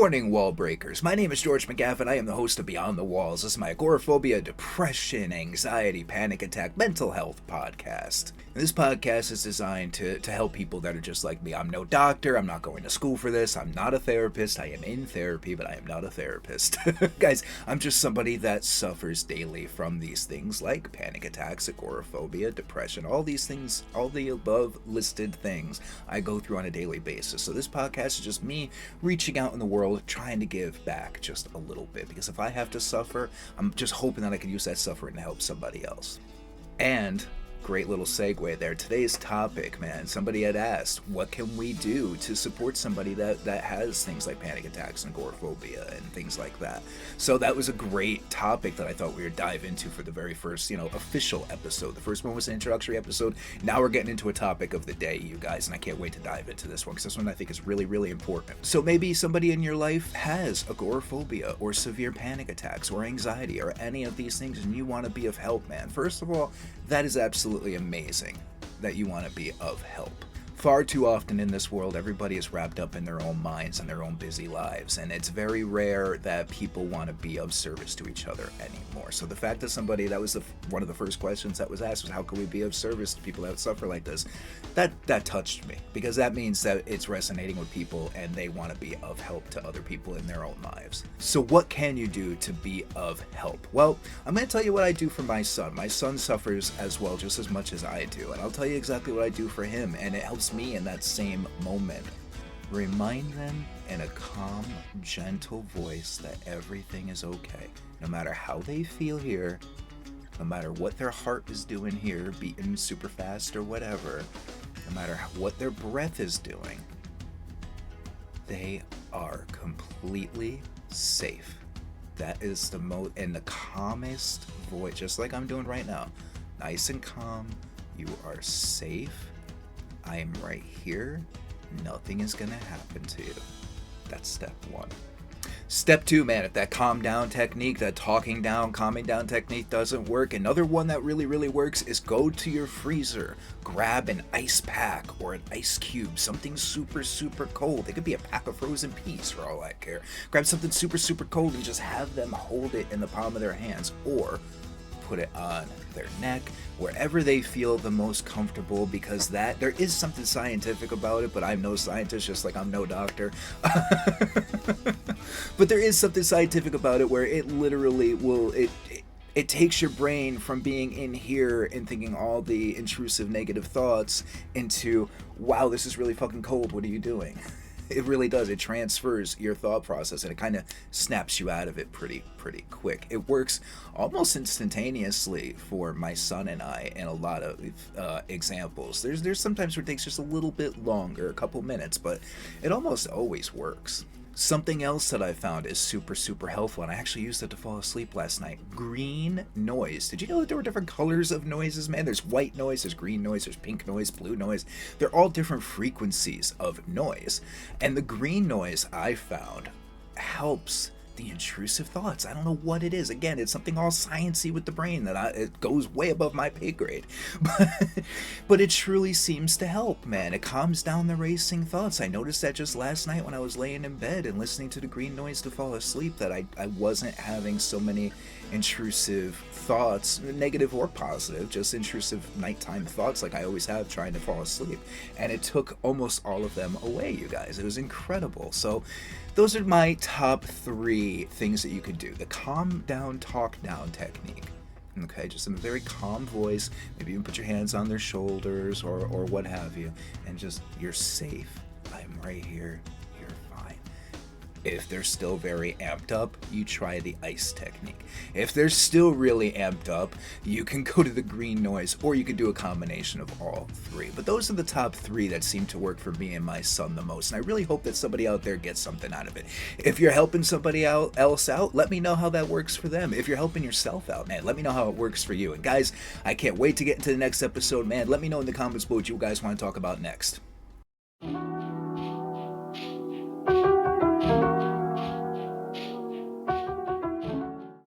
morning, wall breakers. My name is George McGaffin. I am the host of Beyond the Walls. This is my agoraphobia, depression, anxiety, panic attack, mental health podcast. And this podcast is designed to help people that are just like me. I'm no doctor. I'm not going to school for this. I'm not a therapist. I am in therapy, but I am not a therapist. Guys, I'm just somebody that suffers daily from these things like panic attacks, agoraphobia, depression, all these things, all the above listed things I go through on a daily basis. So this podcast is just me reaching out in the world, trying to give back just a little bit. Because if I have to suffer, I'm just hoping that I can use that suffering to help somebody else. And great little segue there. Today's topic, man, somebody had asked, what can we do to support somebody that has things like panic attacks and agoraphobia and things like that? So that was a great topic that I thought we would dive into for the very first, official episode. The first one was an introductory episode. Now we're getting into a topic of the day, you guys, and I can't wait to dive into this one because this one I think is really, really important. So maybe somebody in your life has agoraphobia or severe panic attacks or anxiety or any of these things, and you want to be of help, man. First of all, that is absolutely amazing that you want to be of help. Far too often in this world, everybody is wrapped up in their own minds and their own busy lives, and it's very rare that people want to be of service to each other anymore. So the fact that somebody, that was one of the first questions that was asked, was how can we be of service to people that suffer like this? That touched me, because that means that it's resonating with people and they want to be of help to other people in their own lives. So what can you do to be of help? Well, I'm going to tell you what I do for my son. My son suffers as well, just as much as I do, and I'll tell you exactly what I do for him, and it helps me in that same moment. Remind them in a calm, gentle voice that everything is okay. No matter how they feel here, no matter what their heart is doing here, beating super fast or whatever, no matter what their breath is doing, they are completely safe. That is the most, and the calmest voice, just like I'm doing right now. Nice and calm. You are safe. I am right here. Nothing is going to happen to you. That's step one. Step two, man, if that calm down technique, that talking down, calming down technique doesn't work, another one that really, really works is go to your freezer, grab an ice pack or an ice cube, something super, super cold. It could be a pack of frozen peas for all I care. Grab something super, super cold and just have them hold it in the palm of their hands, or put it on their neck, wherever they feel the most comfortable, because that there is something scientific about it, but I'm no scientist, just like I'm no doctor. But there is something scientific about it where it literally will, it takes your brain from being in here and thinking all the intrusive negative thoughts into, wow, this is really fucking cold, what are you doing? It really does. It transfers your thought process and it kind of snaps you out of it pretty quick. It works almost instantaneously for my son and I in a lot of examples. There's sometimes where it takes just a little bit longer, a couple minutes, but it almost always works. Something else that I found is super, super helpful, and I actually used it to fall asleep last night. Green noise. Did you know that there were different colors of noises, man? There's white noise, there's green noise, there's pink noise, blue noise. They're all different frequencies of noise. And the green noise, I found, helps the intrusive thoughts. I don't know what it is. Again, it's something all sciencey with the brain that it goes way above my pay grade. But it truly seems to help, man. It calms down the racing thoughts. I noticed that just last night when I was laying in bed and listening to the green noise to fall asleep, that I wasn't having so many intrusive thoughts, negative or positive, just intrusive nighttime thoughts like I always have trying to fall asleep. And it took almost all of them away, you guys. It was incredible. So those are my top 3 things that you could do. The calm down, talk down technique. Okay, just in a very calm voice. Maybe even put your hands on their shoulders or what have you. And just, you're safe. I'm right here. You're fine. If they're still very amped up, you try the ice technique. If they're still really amped up, you can go to the green noise, or you could do a combination of all 3. But those are the top 3 that seem to work for me and my son the most. And I really hope that somebody out there gets something out of it. If you're helping somebody else out, let me know how that works for them. If you're helping yourself out, man, let me know how it works for you. And guys, I can't wait to get into the next episode, man. Let me know in the comments what you guys want to talk about next.